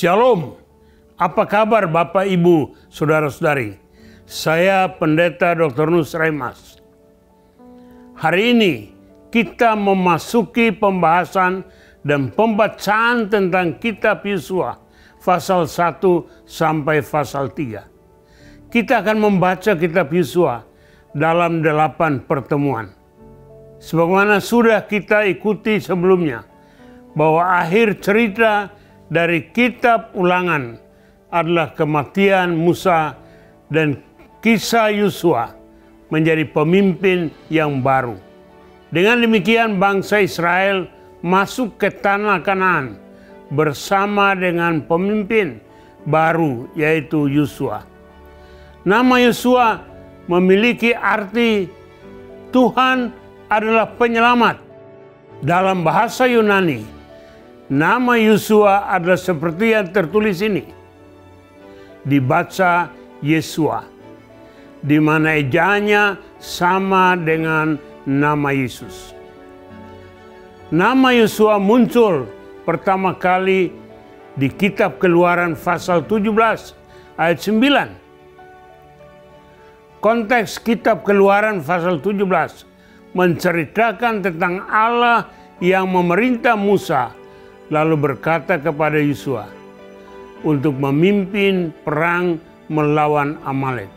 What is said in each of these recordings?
Shalom, apa kabar Bapak, Ibu, Saudara-saudari? Saya Pendeta Dr. Nus Raimas. Hari ini kita memasuki pembahasan dan pembacaan tentang kitab Yosua, pasal 1 sampai pasal 3. Kita akan membaca kitab Yosua dalam 8 pertemuan. Sebagaimana sudah kita ikuti sebelumnya, bahwa akhir cerita dari kitab Ulangan adalah kematian Musa dan kisah Yosua menjadi pemimpin yang baru. Dengan demikian bangsa Israel masuk ke tanah Kanaan bersama dengan pemimpin baru, yaitu Yosua. Nama Yosua memiliki arti Tuhan adalah penyelamat. Dalam bahasa Yunani, nama Yosua adalah seperti yang tertulis ini. Dibaca Yesua, di mana ejaannya sama dengan nama Yesus. Nama Yosua muncul pertama kali di kitab Keluaran pasal 17 ayat 9. Konteks kitab Keluaran pasal 17 menceritakan tentang Allah yang memerintah Musa lalu berkata kepada Yosua untuk memimpin perang melawan Amalek.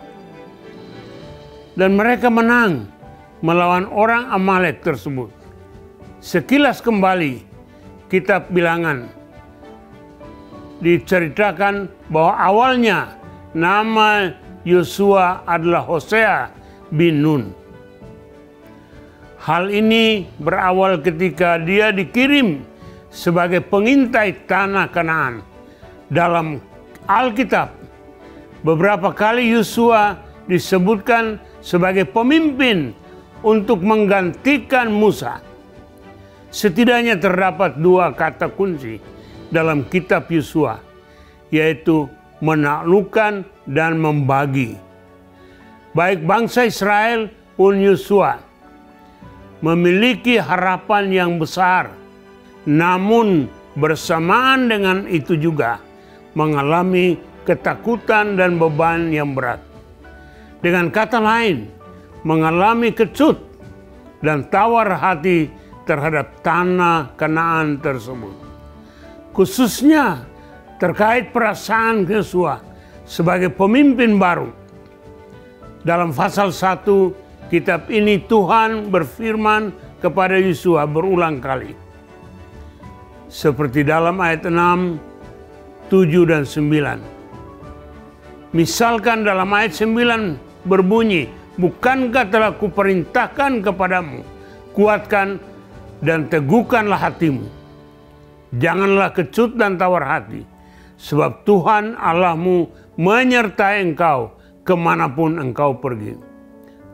Dan mereka menang melawan orang Amalek tersebut. Sekilas kembali kitab Bilangan diceritakan bahwa awalnya nama Yosua adalah Hosea bin Nun. Hal ini berawal ketika dia dikirim sebagai pengintai tanah Kanaan. Dalam Alkitab, beberapa kali Yosua disebutkan sebagai pemimpin untuk menggantikan Musa. Setidaknya terdapat 2 kata kunci dalam kitab Yosua, yaitu menaklukkan dan membagi. Baik bangsa Israel pun Yosua memiliki harapan yang besar, namun bersamaan dengan itu juga mengalami ketakutan dan beban yang berat. Dengan kata lain, mengalami kecut dan tawar hati terhadap tanah Kanaan tersebut. Khususnya terkait perasaan Yosua sebagai pemimpin baru. Dalam pasal 1 kitab ini Tuhan berfirman kepada Yosua berulang kali. Seperti dalam ayat 6, 7, dan 9. Misalkan dalam ayat 9 berbunyi, bukankah telah kuperintahkan kepadamu, kuatkan dan teguhkanlah hatimu. Janganlah kecut dan tawar hati, sebab Tuhan Allahmu menyertai engkau kemanapun engkau pergi.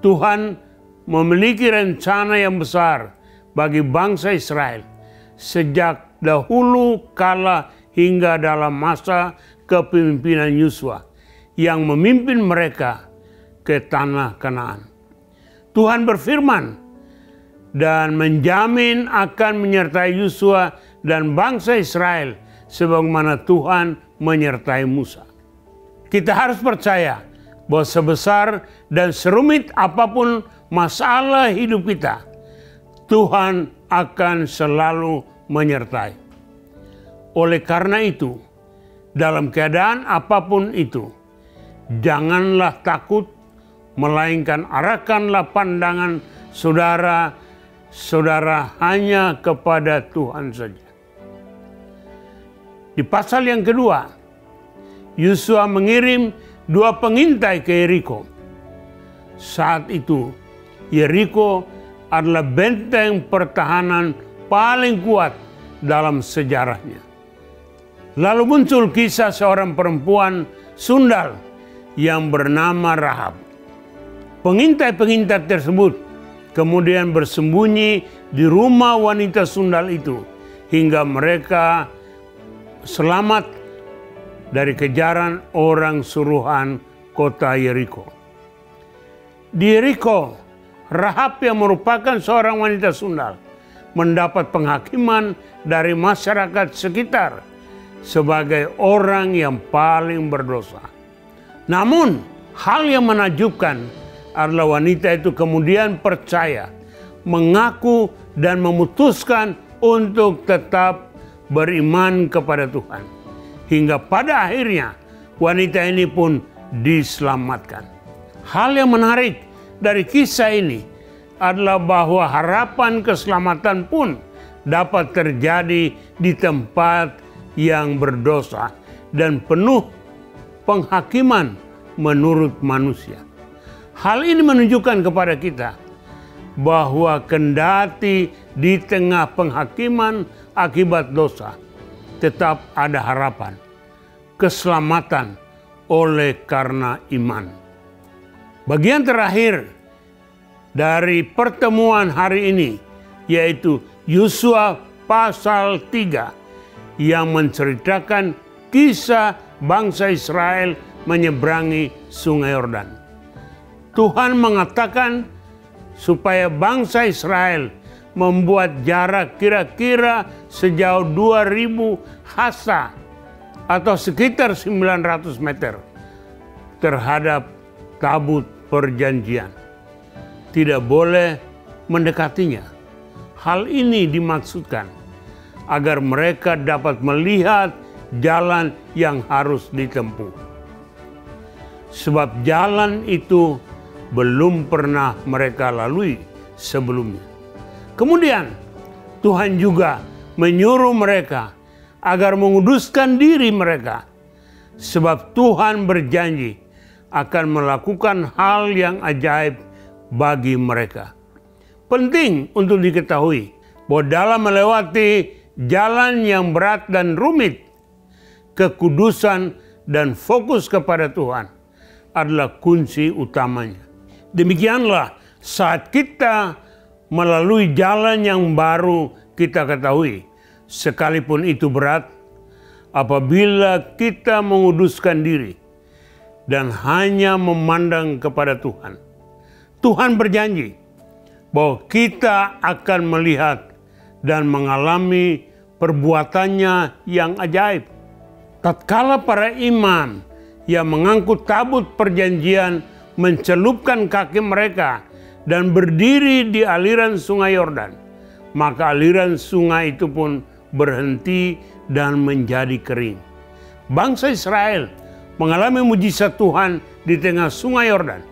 Tuhan memiliki rencana yang besar bagi bangsa Israel sejak dahulu kala hingga dalam masa kepemimpinan Yosua yang memimpin mereka ke tanah Kanaan. Tuhan berfirman dan menjamin akan menyertai Yosua dan bangsa Israel sebagaimana Tuhan menyertai Musa. Kita harus percaya bahwa sebesar dan serumit apapun masalah hidup kita, Tuhan akan selalu menyertai. Oleh karena itu, dalam keadaan apapun itu, janganlah takut, melainkan arahkanlah pandangan saudara hanya kepada Tuhan saja. Di pasal yang kedua, Yosua mengirim 2 pengintai ke Yeriko. Saat itu, Yeriko adalah benteng pertahanan paling kuat dalam sejarahnya. Lalu muncul kisah seorang perempuan sundal yang bernama Rahab. Pengintai-pengintai tersebut kemudian bersembunyi di rumah wanita sundal itu hingga mereka selamat dari kejaran orang suruhan kota Yeriko. Di Yeriko, Rahab yang merupakan seorang wanita sundal mendapat penghakiman dari masyarakat sekitar sebagai orang yang paling berdosa. Namun, hal yang menakjubkan adalah wanita itu kemudian percaya, mengaku dan memutuskan untuk tetap beriman kepada Tuhan. Hingga pada akhirnya wanita ini pun diselamatkan. Hal yang menarik dari kisah ini adalah bahwa harapan keselamatan pun dapat terjadi di tempat yang berdosa dan penuh penghakiman menurut manusia. Hal ini menunjukkan kepada kita bahwa kendati di tengah penghakiman akibat dosa, tetap ada harapan, keselamatan oleh karena iman. Bagian terakhir dari pertemuan hari ini yaitu Yosua pasal 3 yang menceritakan kisah bangsa Israel menyeberangi Sungai Yordan. Tuhan mengatakan supaya bangsa Israel membuat jarak kira-kira sejauh 2000 hasta atau sekitar 900 meter terhadap tabut perjanjian. Tidak boleh mendekatinya. Hal ini dimaksudkan agar mereka dapat melihat jalan yang harus ditempuh. Sebab jalan itu belum pernah mereka lalui sebelumnya. Kemudian Tuhan juga menyuruh mereka agar menguduskan diri mereka, sebab Tuhan berjanji akan melakukan hal yang ajaib bagi mereka. Penting untuk diketahui bahwa dalam melewati jalan yang berat dan rumit, kekudusan dan fokus kepada Tuhan adalah kunci utamanya. Demikianlah saat kita melalui jalan yang baru kita ketahui, sekalipun itu berat, apabila kita menguduskan diri dan hanya memandang kepada Tuhan. Tuhan berjanji bahwa kita akan melihat dan mengalami perbuatannya yang ajaib. Tatkala para imam yang mengangkut tabut perjanjian mencelupkan kaki mereka dan berdiri di aliran Sungai Yordan, maka aliran sungai itu pun berhenti dan menjadi kering. Bangsa Israel mengalami mujizat Tuhan di tengah Sungai Yordan,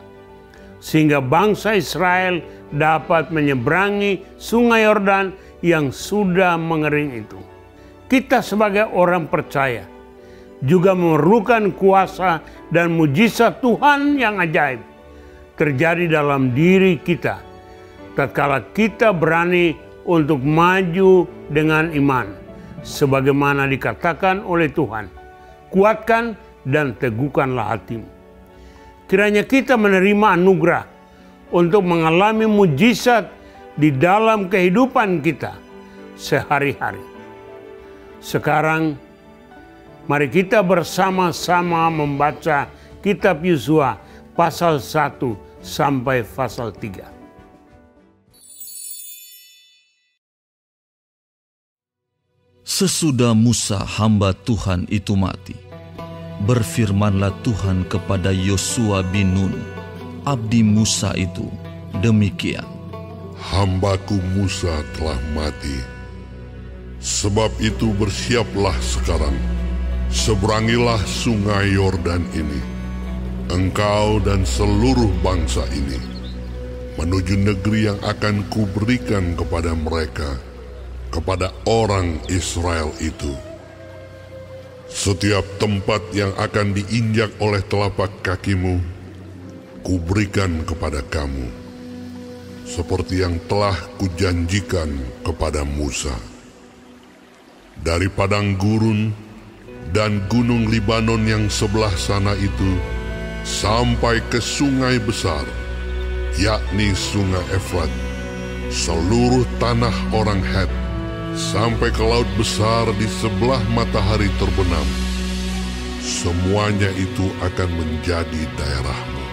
sehingga bangsa Israel dapat menyeberangi Sungai Yordan yang sudah mengering itu. Kita sebagai orang percaya juga memerlukan kuasa dan mujizat Tuhan yang ajaib terjadi dalam diri kita tatkala kita berani untuk maju dengan iman, sebagaimana dikatakan oleh Tuhan, kuatkan dan teguhkanlah hatimu. Kiranya kita menerima anugerah untuk mengalami mujizat di dalam kehidupan kita sehari-hari. Sekarang, mari kita bersama-sama membaca kitab Yosua pasal 1 sampai pasal 3. Sesudah Musa hamba Tuhan itu mati, berfirmanlah Tuhan kepada Yosua bin Nun, abdi Musa itu, demikian. Hambaku Musa telah mati. Sebab itu bersiaplah sekarang, seberangilah Sungai Yordan ini, engkau dan seluruh bangsa ini, menuju negeri yang akan kuberikan kepada mereka, kepada orang Israel itu. Setiap tempat yang akan diinjak oleh telapak kakimu, kuberikan kepada kamu, seperti yang telah kujanjikan kepada Musa. Dari padang gurun dan gunung Libanon yang sebelah sana itu, sampai ke sungai besar, yakni Sungai Efrat, seluruh tanah orang Het, sampai ke laut besar di sebelah matahari terbenam, semuanya itu akan menjadi daerahmu.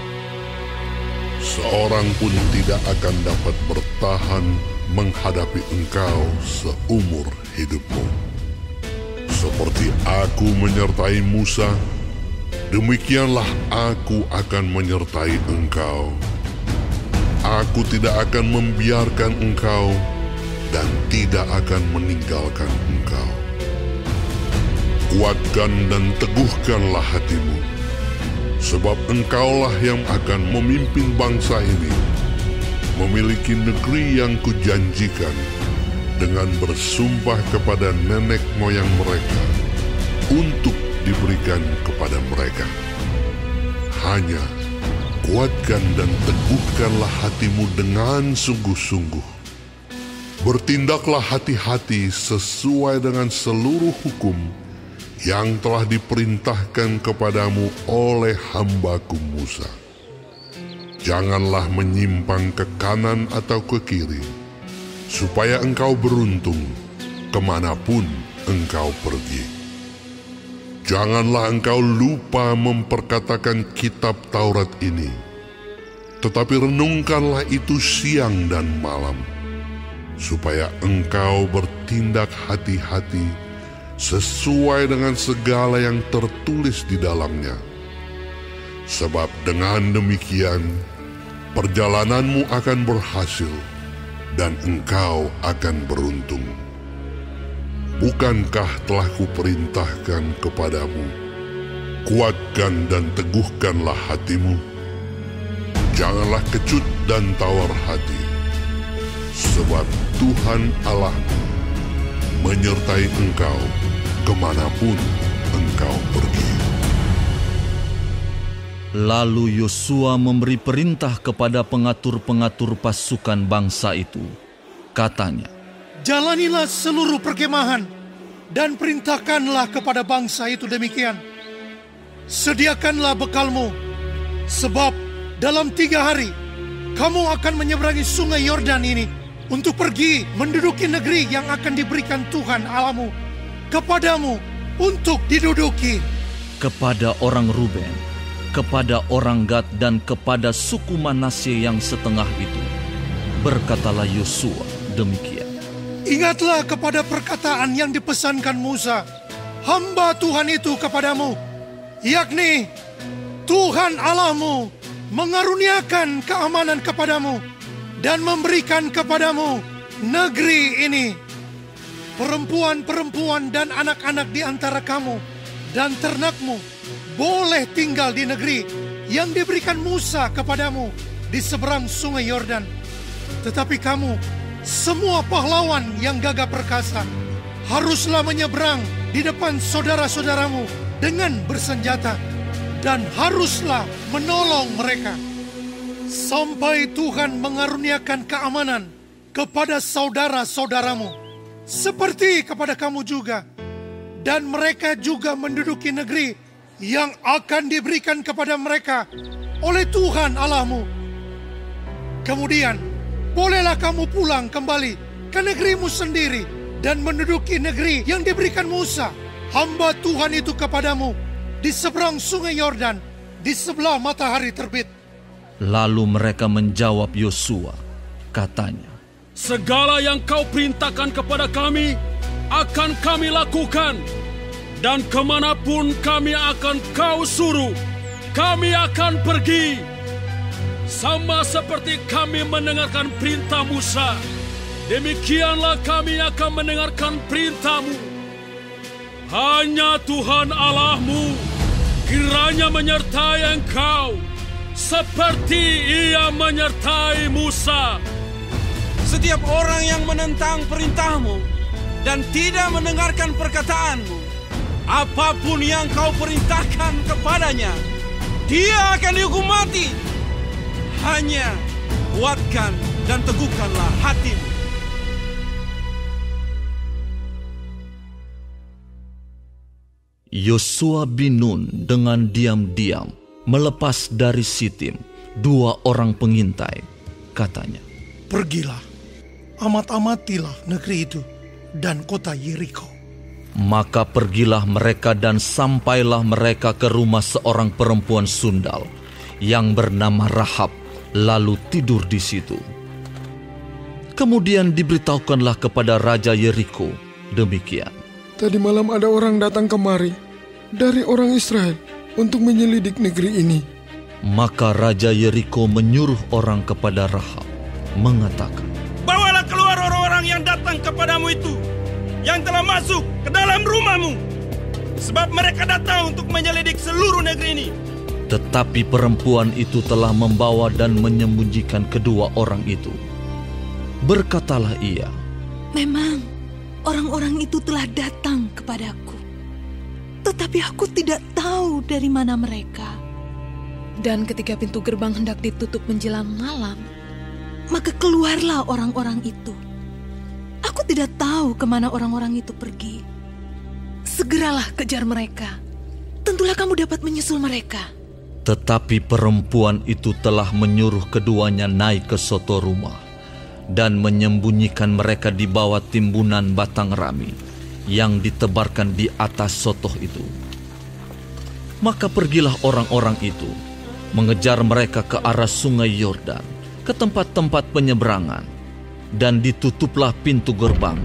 Seorang pun tidak akan dapat bertahan menghadapi engkau seumur hidupmu. Seperti aku menyertai Musa, demikianlah aku akan menyertai engkau. Aku tidak akan membiarkan engkau dan tidak akan meninggalkan engkau. Kuatkan dan teguhkanlah hatimu, sebab engkaulah yang akan memimpin bangsa ini, memiliki negeri yang kujanjikan dengan bersumpah kepada nenek moyang mereka untuk diberikan kepada mereka. Hanya kuatkan dan teguhkanlah hatimu dengan sungguh-sungguh. Bertindaklah hati-hati sesuai dengan seluruh hukum yang telah diperintahkan kepadamu oleh hamba-Ku Musa. Janganlah menyimpang ke kanan atau ke kiri, supaya engkau beruntung kemanapun engkau pergi. Janganlah engkau lupa memperkatakan kitab Taurat ini, tetapi renungkanlah itu siang dan malam, supaya engkau bertindak hati-hati sesuai dengan segala yang tertulis di dalamnya. Sebab dengan demikian, perjalananmu akan berhasil dan engkau akan beruntung. Bukankah telah kuperintahkan kepadamu, kuatkan dan teguhkanlah hatimu? Janganlah kecut dan tawar hati, sebab Tuhan Allahmu menyertai engkau kemanapun engkau pergi. Lalu Yosua memberi perintah kepada pengatur-pengatur pasukan bangsa itu. Katanya, jalanilah seluruh perkemahan dan perintahkanlah kepada bangsa itu demikian. Sediakanlah bekalmu, sebab dalam 3 hari kamu akan menyeberangi sungai Yordan ini untuk pergi menduduki negeri yang akan diberikan Tuhan Allahmu kepadamu untuk diduduki. kepada orang Ruben, kepada orang Gad, dan kepada suku Manasye yang setengah itu, berkatalah Yosua demikian. Ingatlah kepada perkataan yang dipesankan Musa, hamba Tuhan itu kepadamu, yakni Tuhan Allahmu mengaruniakan keamanan kepadamu dan memberikan kepadamu negeri ini. Perempuan-perempuan dan anak-anak di antara kamu dan ternakmu boleh tinggal di negeri yang diberikan Musa kepadamu di seberang sungai Yordan. Tetapi kamu, semua pahlawan yang gagah perkasa, haruslah menyeberang di depan saudara-saudaramu dengan bersenjata dan haruslah menolong mereka sampai Tuhan mengaruniakan keamanan kepada saudara-saudaramu seperti kepada kamu juga, dan mereka juga menduduki negeri yang akan diberikan kepada mereka oleh Tuhan Allahmu. Kemudian bolehlah kamu pulang kembali ke negerimu sendiri dan menduduki negeri yang diberikan Musa, hamba Tuhan itu kepadamu, di seberang sungai Yordan, di sebelah matahari terbit. Lalu mereka menjawab Yosua, katanya, segala yang kau perintahkan kepada kami akan kami lakukan, dan kemanapun kami akan kau suruh, kami akan pergi. Sama seperti kami mendengarkan perintah Musa, demikianlah kami akan mendengarkan perintahmu. Hanya Tuhan Allahmu kiranya menyertai engkau, seperti Ia menyertai Musa. Setiap orang yang menentang perintahmu dan tidak mendengarkan perkataanmu, apapun yang kau perintahkan kepadanya, dia akan dihukum mati. Hanya kuatkan dan teguhkanlah hatimu. Yosua bin Nun dengan diam-diam melepas dari Sitim 2 orang pengintai. Katanya, pergilah, amat-amatilah negeri itu dan kota Yeriko. maka pergilah mereka dan sampailah mereka ke rumah seorang perempuan sundal yang bernama Rahab, lalu tidur di situ. Kemudian diberitahukanlah kepada Raja Yeriko demikian. Tadi malam ada orang datang kemari dari orang Israel untuk menyelidik negeri ini. Maka Raja Yeriko menyuruh orang kepada Rahab, mengatakan, Bawalah keluar orang-orang yang datang kepadamu itu, yang telah masuk ke dalam rumahmu, sebab mereka datang untuk menyelidik seluruh negeri ini. Tetapi perempuan itu telah membawa dan menyembunyikan kedua orang itu. Berkatalah ia, Memang orang-orang itu telah datang kepadaku, tetapi aku tidak tahu dari mana mereka. Dan ketika pintu gerbang hendak ditutup menjelang malam, maka keluarlah orang-orang itu. Aku tidak tahu kemana orang-orang itu pergi. Segeralah kejar mereka. Tentulah kamu dapat menyusul mereka. Tetapi perempuan itu telah menyuruh keduanya naik ke soto rumah dan menyembunyikan mereka di bawah timbunan batang rami yang ditebarkan di atas sotoh itu. Maka pergilah orang-orang itu mengejar mereka ke arah sungai Yordan, ke tempat-tempat penyeberangan, dan ditutuplah pintu gerbang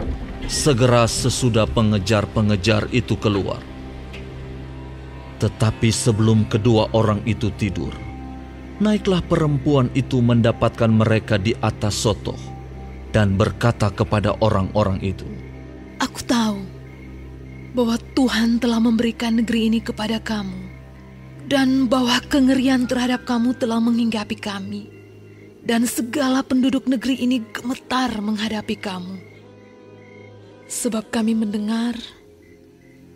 segera sesudah pengejar-pengejar itu keluar. Tetapi sebelum kedua orang itu tidur, naiklah perempuan itu mendapatkan mereka di atas sotoh dan berkata kepada orang-orang itu, Aku tahu bahwa Tuhan telah memberikan negeri ini kepada kamu, dan bahwa kengerian terhadap kamu telah menghinggapi kami, dan segala penduduk negeri ini gemetar menghadapi kamu. Sebab kami mendengar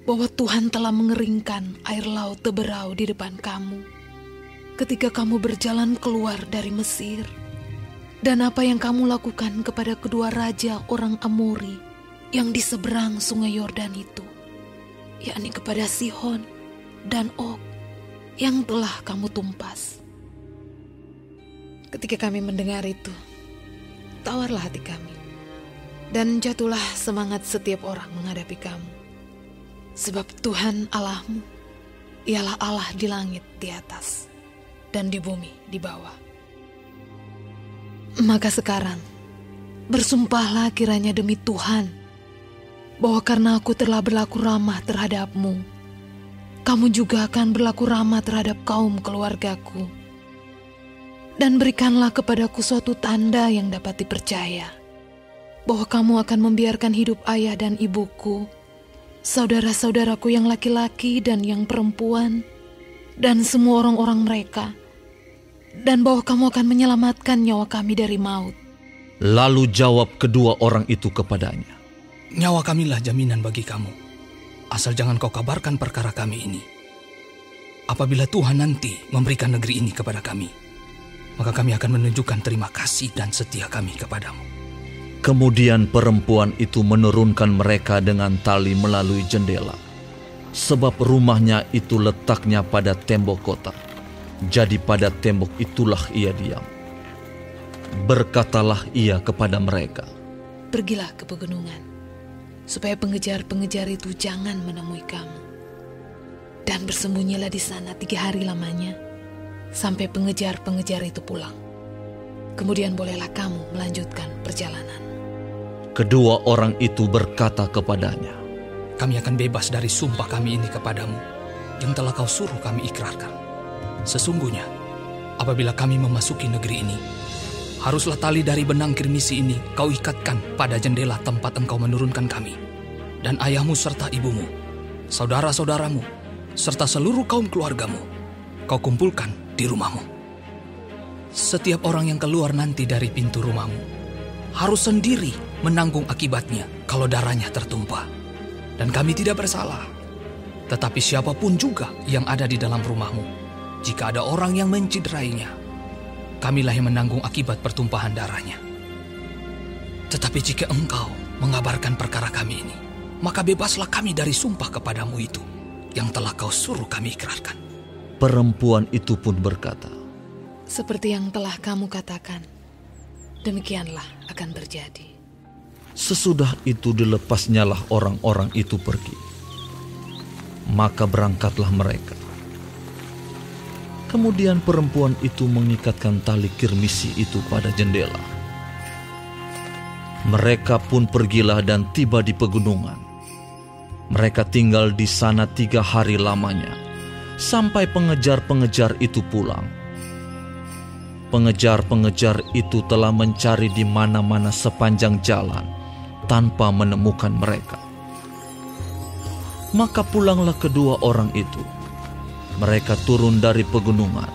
bahwa Tuhan telah mengeringkan air laut Teberau di depan kamu ketika kamu berjalan keluar dari Mesir, dan apa yang kamu lakukan kepada kedua raja orang Amori yang di seberang sungai Yordan itu, yakni kepada Sihon dan Og, yang telah kamu tumpas. Ketika kami mendengar itu, tawarlah hati kami, dan jatuhlah semangat setiap orang menghadapi kamu. Sebab Tuhan Allahmu, ialah Allah di langit di atas, dan di bumi di bawah. Maka sekarang, bersumpahlah kiranya demi Tuhan, bahwa karena aku telah berlaku ramah terhadapmu, kamu juga akan berlaku ramah terhadap kaum keluargaku. Dan berikanlah kepadaku suatu tanda yang dapat dipercaya, bahwa kamu akan membiarkan hidup ayah dan ibuku, saudara-saudaraku yang laki-laki dan yang perempuan, dan semua orang-orang mereka, dan bahwa kamu akan menyelamatkan nyawa kami dari maut. Lalu jawab kedua orang itu kepadanya, Nyawa kamilah jaminan bagi kamu, asal jangan kau kabarkan perkara kami ini. Apabila Tuhan nanti memberikan negeri ini kepada kami, maka kami akan menunjukkan terima kasih dan setia kami kepadamu. Kemudian perempuan itu menurunkan mereka dengan tali melalui jendela, sebab rumahnya itu letaknya pada tembok kota. Jadi pada tembok itulah ia diam. Berkatalah ia kepada mereka, Pergilah ke pegunungan, supaya pengejar-pengejar itu jangan menemui kamu. Dan bersembunyilah di sana 3 hari lamanya, sampai pengejar-pengejar itu pulang. Kemudian bolehlah kamu melanjutkan perjalanan. Kedua orang itu berkata kepadanya, Kami akan bebas dari sumpah kami ini kepadamu, yang telah kau suruh kami ikrarkan. Sesungguhnya, apabila kami memasuki negeri ini, haruslah tali dari benang kirmisi ini kau ikatkan pada jendela tempat engkau menurunkan kami, dan ayahmu serta ibumu, saudara-saudaramu, serta seluruh kaum keluargamu, kau kumpulkan di rumahmu. Setiap orang yang keluar nanti dari pintu rumahmu harus sendiri menanggung akibatnya kalau darahnya tertumpah. Dan kami tidak bersalah. Tetapi siapapun juga yang ada di dalam rumahmu, jika ada orang yang menciderainya, kamilah yang menanggung akibat pertumpahan darahnya. Tetapi jika engkau mengabarkan perkara kami ini, maka bebaslah kami dari sumpah kepadamu itu, yang telah kau suruh kami ikrarkan. Perempuan itu pun berkata, Seperti yang telah kamu katakan, demikianlah akan terjadi. Sesudah itu dilepasnyalah orang-orang itu pergi. Maka berangkatlah mereka. Kemudian perempuan itu mengikatkan tali kirmisi itu pada jendela. Mereka pun pergilah dan tiba di pegunungan. Mereka tinggal di sana 3 hari lamanya, sampai pengejar-pengejar itu pulang. Pengejar-pengejar itu telah mencari di mana-mana sepanjang jalan, tanpa menemukan mereka. Maka pulanglah kedua orang itu. Mereka turun dari pegunungan,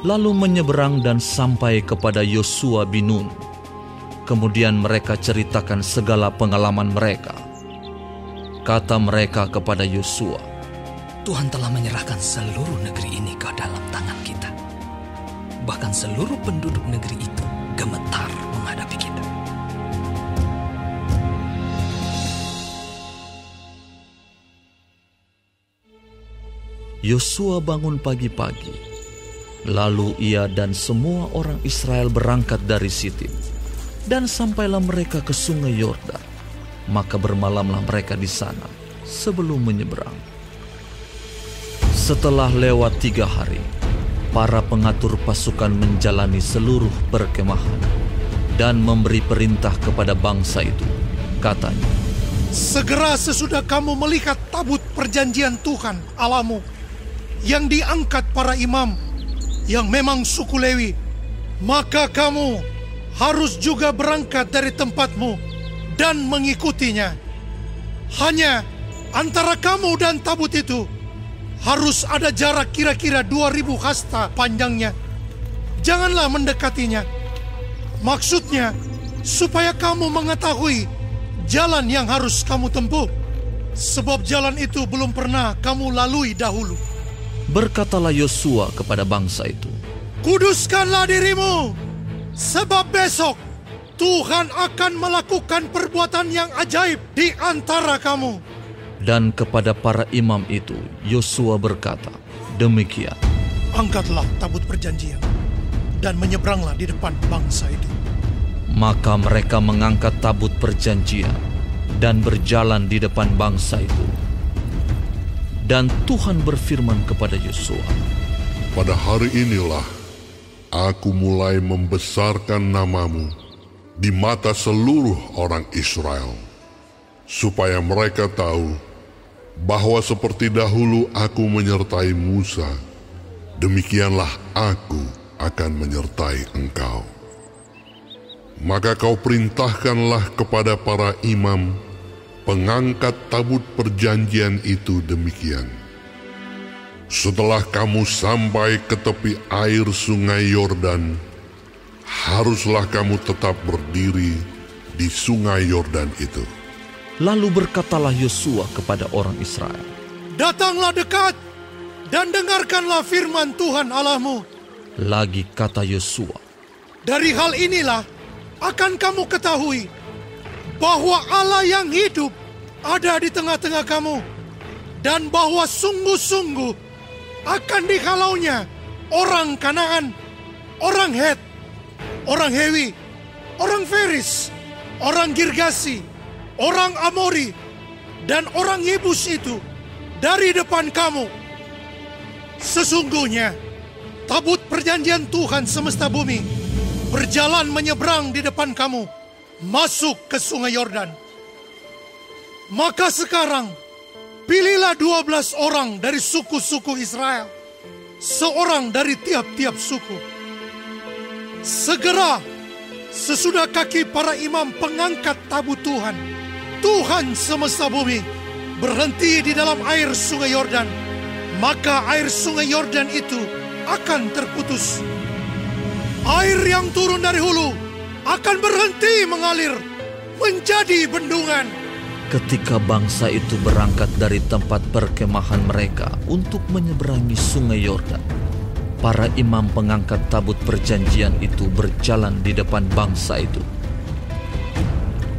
lalu menyeberang dan sampai kepada Yosua bin Nun. Kemudian mereka ceritakan segala pengalaman mereka. Kata mereka kepada Yosua, Tuhan telah menyerahkan seluruh negeri ini ke dalam tangan kita. Bahkan seluruh penduduk negeri itu gemetar menghadapi kita. Yosua bangun pagi-pagi, lalu ia dan semua orang Israel berangkat dari Sitim, dan sampailah mereka ke sungai Yordan. Maka bermalamlah mereka di sana sebelum menyeberang. Setelah lewat 3 hari, para pengatur pasukan menjalani seluruh perkemahan dan memberi perintah kepada bangsa itu. Katanya, segera sesudah kamu melihat tabut perjanjian Tuhan Allahmu yang diangkat para imam yang memang suku Lewi, maka kamu harus juga berangkat dari tempatmu dan mengikutinya. Hanya antara kamu dan tabut itu harus ada jarak kira-kira 2000 hasta panjangnya. Janganlah mendekatinya. Maksudnya, supaya kamu mengetahui jalan yang harus kamu tempuh, sebab jalan itu belum pernah kamu lalui dahulu. berkatalah Yosua kepada bangsa itu, kuduskanlah dirimu, sebab besok Tuhan akan melakukan perbuatan yang ajaib di antara kamu. Dan kepada para imam itu, Yosua berkata, demikian. Angkatlah tabut perjanjian dan menyeberanglah di depan bangsa itu. Maka mereka mengangkat tabut perjanjian dan berjalan di depan bangsa itu. Dan Tuhan berfirman kepada Yosua, pada hari inilah aku mulai membesarkan namamu di mata seluruh orang Israel, supaya mereka tahu bahwa seperti dahulu aku menyertai Musa, demikianlah aku akan menyertai engkau. Maka kau perintahkanlah kepada para imam pengangkat tabut perjanjian itu demikian. Setelah kamu sampai ke tepi air sungai Yordan, haruslah kamu tetap berdiri di sungai Yordan itu. Lalu berkatalah Yosua kepada orang Israel, datanglah dekat dan dengarkanlah firman Tuhan Allahmu. Lagi kata Yosua, dari hal inilah akan kamu ketahui bahwa Allah yang hidup ada di tengah-tengah kamu, dan bahwa sungguh-sungguh akan dihalaunya orang Kanaan, orang Het, orang Hewi, orang Feris, orang Girgasi, orang Amori, dan orang Yebus itu dari depan kamu. Sesungguhnya tabut perjanjian Tuhan semesta bumi berjalan menyeberang di depan kamu, masuk ke sungai Yordan. Maka sekarang pilihlah 12 orang dari suku-suku Israel, seorang dari tiap-tiap suku. Segera sesudah kaki para imam pengangkat tabut Tuhan, Tuhan semesta bumi, berhenti di dalam air sungai Yordan, maka air sungai Yordan itu akan terputus. Air yang turun dari hulu akan berhenti mengalir menjadi bendungan. Ketika bangsa itu berangkat dari tempat perkemahan mereka untuk menyeberangi sungai Yordan, para imam pengangkat tabut perjanjian itu berjalan di depan bangsa itu.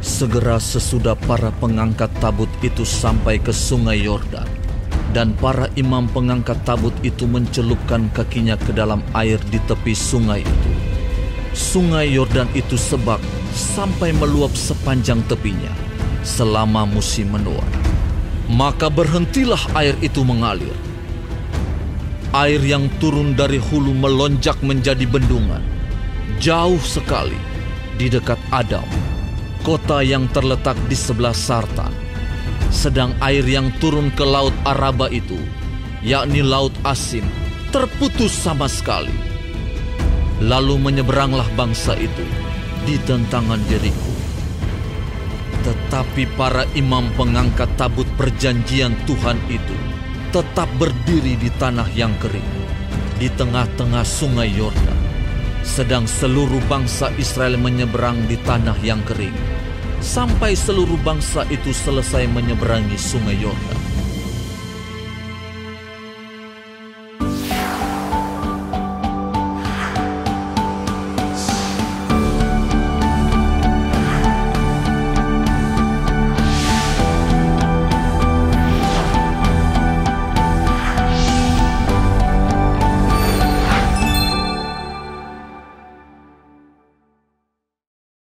Segera sesudah para pengangkat tabut itu sampai ke sungai Yordan, dan para imam pengangkat tabut itu mencelupkan kakinya ke dalam air di tepi sungai itu. Sungai Yordan itu sebak sampai meluap sepanjang tepinya selama musim menua. Maka berhentilah air itu mengalir. Air yang turun dari hulu melonjak menjadi bendungan, jauh sekali di dekat Adam, kota yang terletak di sebelah Sartan. Sedang air yang turun ke laut Araba itu, yakni laut asin, terputus sama sekali. Lalu menyeberanglah bangsa itu di tentangan Yerikho. Tetapi para imam pengangkat tabut perjanjian Tuhan itu tetap berdiri di tanah yang kering, di tengah-tengah sungai Yordan, sedang seluruh bangsa Israel menyeberang di tanah yang kering, sampai seluruh bangsa itu selesai menyeberangi sungai Yordan.